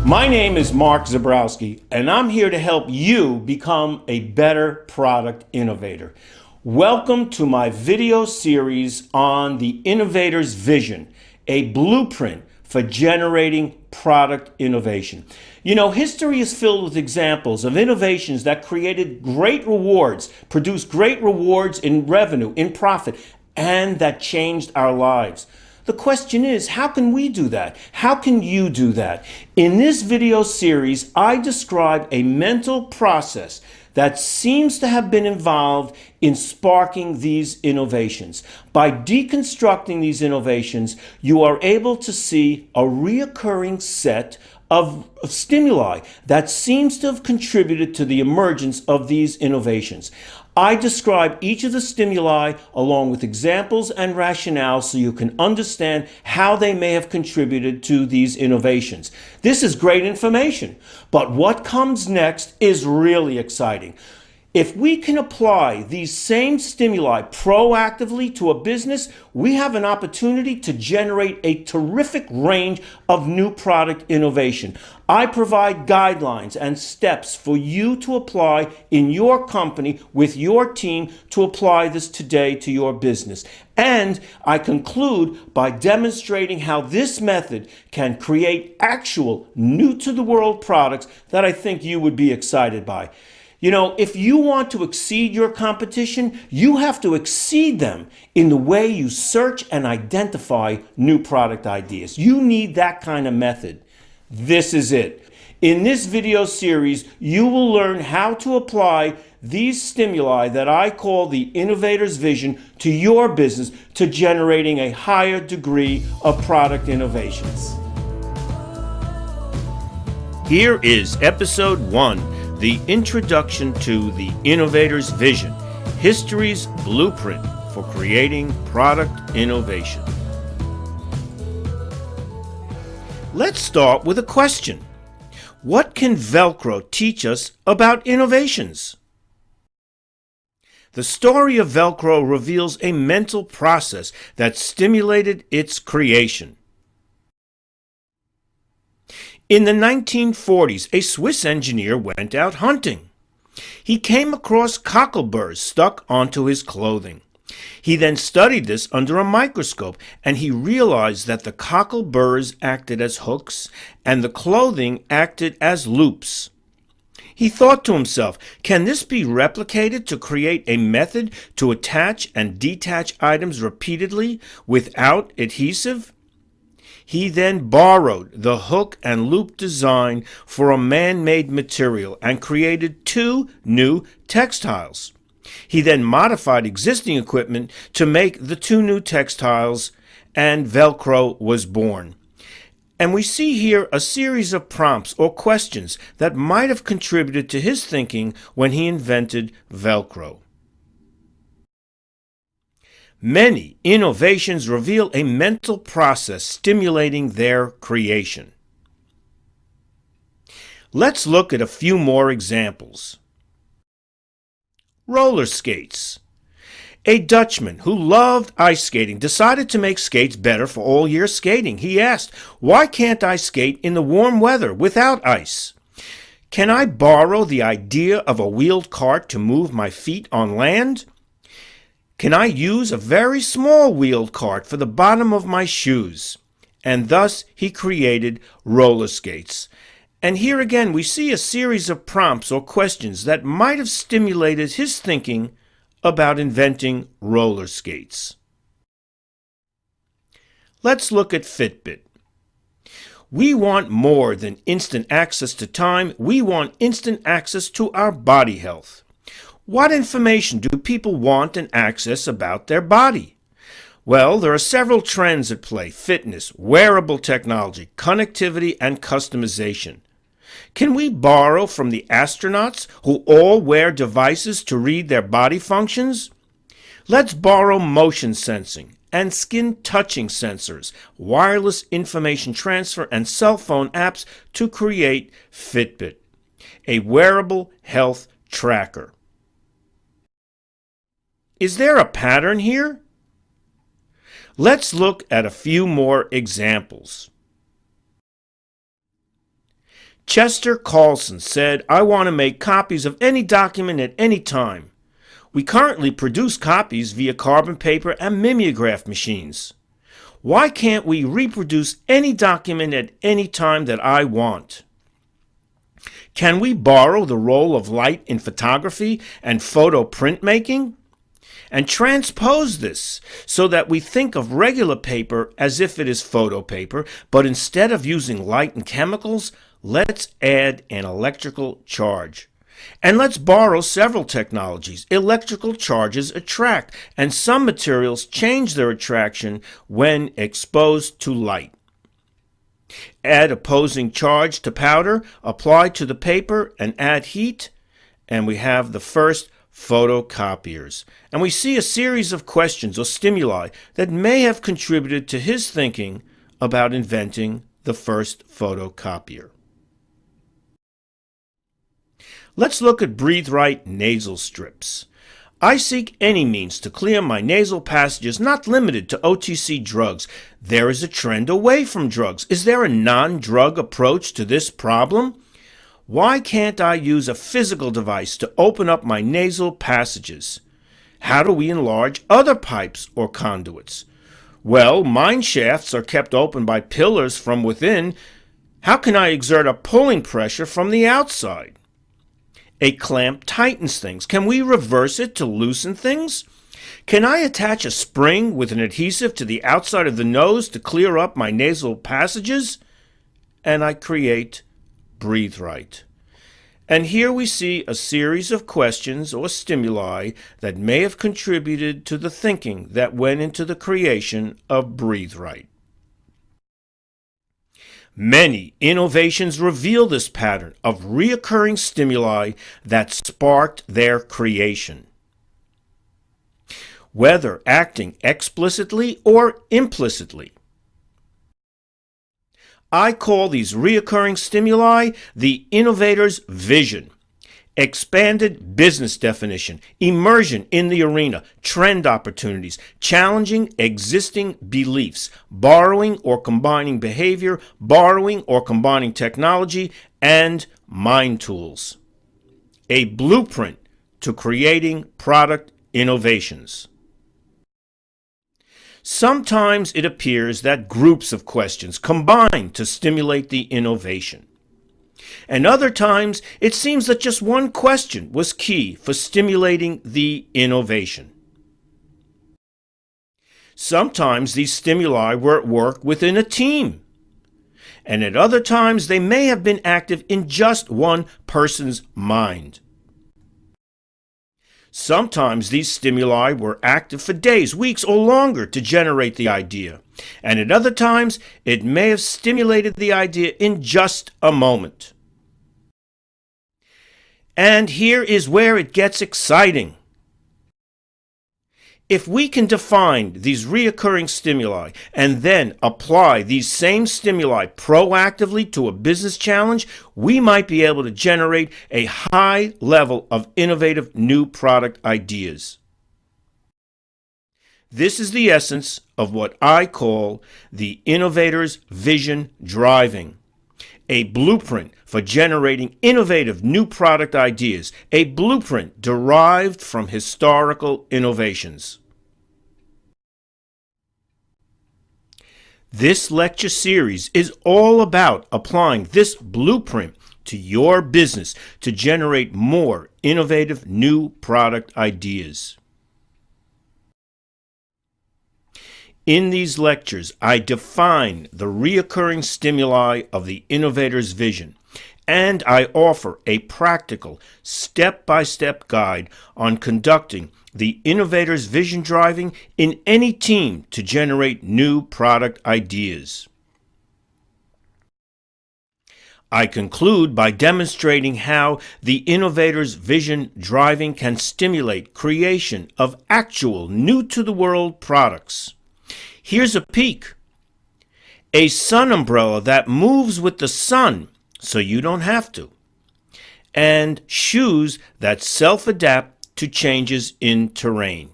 My name is Mark Zabrowski, and I'm here to help you become a better product innovator. Welcome to my video series on the innovator's vision, a blueprint for generating product innovation. You know, history is filled with examples of innovations that created great rewards, produced great rewards in revenue, in profit, and that changed our lives. The question is, how can we do that? How can you do that? In this video series, I describe a mental process that seems to have been involved in sparking these innovations. By deconstructing these innovations, you are able to see a reoccurring set of stimuli that seems to have contributed to the emergence of these innovations. I describe each of the stimuli along with examples and rationale so you can understand how they may have contributed to these innovations. This is great information, but what comes next is really exciting. If we can apply these same stimuli proactively to a business, we have an opportunity to generate a terrific range of new product innovation. I provide guidelines and steps for you to apply in your company with your team to apply this today to your business. And I conclude by demonstrating how this method can create actual new-to-the-world products that I think you would be excited by. You know, if you want to exceed your competition, you have to exceed them in the way you search and identify new product ideas. You need that kind of method. This is it. In this video series, you will learn how to apply these stimuli that I call the innovator's vision to your business to generating a higher degree of product innovations. Here is episode 1. The introduction to the innovator's vision, history's blueprint for creating product innovation. Let's start with a question. What can Velcro teach us about innovations? The story of Velcro reveals a mental process that stimulated its creation. In the 1940s, a Swiss engineer went out hunting. He came across cockleburrs stuck onto his clothing. He then studied this under a microscope, and he realized that the cockleburrs acted as hooks and the clothing acted as loops. He thought to himself, can this be replicated to create a method to attach and detach items repeatedly without adhesive? He then borrowed the hook and loop design for a man-made material and created 2 new textiles. He then modified existing equipment to make the 2 new textiles, and Velcro was born. And we see here a series of prompts or questions that might have contributed to his thinking when he invented Velcro. Many innovations reveal a mental process stimulating their creation. Let's look at a few more examples. Rollerskates. A Dutchman who loved ice skating decided to make skates better for all year skating. He asked, why can't I skate in the warm weather without ice? Can I borrow the idea of a wheeled cart to move my feet on land? Can I use a very small wheeled cart for the bottom of my shoes? And thus he created Rollerskates. And here again we see a series of prompts or questions that might have stimulated his thinking about inventing roller skates. Let's look at Fitbit. We want more than instant access to time. We want instant access to our body health. What information do people want and access about their body? Well, there are several trends at play: fitness, wearable technology, connectivity, and customization. Can we borrow from the astronauts who all wear devices to read their body functions? Let's borrow motion sensing and skin touching sensors, wireless information transfer, and cell phone apps to create Fitbit, a wearable health tracker. Is there a pattern here? Let's look at a few more examples. Chester Carlson said, "I want to make copies of any document at any time. We currently produce copies via carbon paper and mimeograph machines. Why can't we reproduce any document at any time that I want? Can we borrow the role of light in photography and photo printmaking and transpose this so that we think of regular paper as if it is photo paper, but instead of using light and chemicals, let's add an electrical charge. And let's borrow several technologies. Electrical charges attract, and some materials change their attraction when exposed to light. Add opposing charge to powder, apply to the paper, and add heat, and we have the first photocopiers. And we see a series of questions or stimuli that may have contributed to his thinking about inventing the first photocopier. Let's look at Breathe Right nasal strips. I seek any means to clear my nasal passages, not limited to OTC drugs. There is a trend away from drugs. Is there a non-drug approach to this problem? Why can't I use a physical device to open up my nasal passages? How do we enlarge other pipes or conduits? Well, mine shafts are kept open by pillars from within. How can I exert a pulling pressure from the outside? A clamp tightens things. Can we reverse it to loosen things? Can I attach a spring with an adhesive to the outside of the nose to clear up my nasal passages? And I create Breathe Right. And here we see a series of questions or stimuli that may have contributed to the thinking that went into the creation of Breathe Right. Many innovations reveal this pattern of reoccurring stimuli that sparked their creation, whether acting explicitly or implicitly. I call these reoccurring stimuli the innovator's vision, expanded business definition, immersion in the arena, trend opportunities, challenging existing beliefs, borrowing or combining behavior, borrowing or combining technology, and mind tools. A blueprint to creating product innovations. Sometimes it appears that groups of questions combine to stimulate the innovation. And other times, it seems that just one question was key for stimulating the innovation. Sometimes these stimuli were at work within a team, and at other times they may have been active in just one person's mind. Sometimes these stimuli were active for days, weeks, or longer to generate the idea, and at other times it may have stimulated the idea in just a moment. And here is where it gets exciting. If we can define these reoccurring stimuli and then apply these same stimuli proactively to a business challenge, we might be able to generate a high level of innovative new product ideas. This is the essence of what I call the innovator's vision driving. A blueprint for generating innovative new product ideas, a blueprint derived from historical innovations. This lecture series is all about applying this blueprint to your business to generate more innovative new product ideas. In these lectures, I define the reoccurring stimuli of the innovator's vision, and I offer a practical, step-by-step guide on conducting the innovator's vision driving in any team to generate new product ideas. I conclude by demonstrating how the innovator's vision driving can stimulate creation of actual new-to-the-world products. Here's a peek. A sun umbrella that moves with the sun so you don't have to. And shoes that self-adapt to changes in terrain.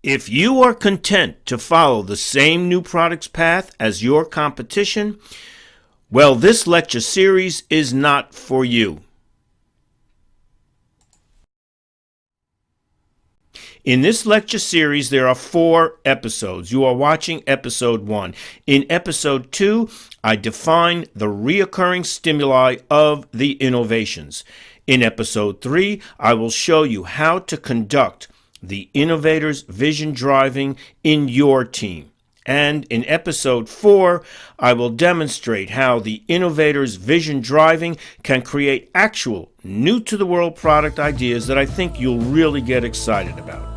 If you are content to follow the same new products path as your competition, Well, this lecture series is not for you. In this lecture series, there are 4 episodes. You are watching episode 1. In episode 2, I define the reoccurring stimuli of the innovations. In episode 3, I will show you how to conduct the innovator's vision driving in your team. And in episode 4, I will demonstrate how the innovator's vision driving can create actual new-to-the-world product ideas that I think you'll really get excited about.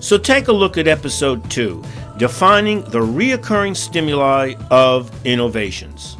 So take a look at episode 2, defining the reoccurring stimuli of innovations.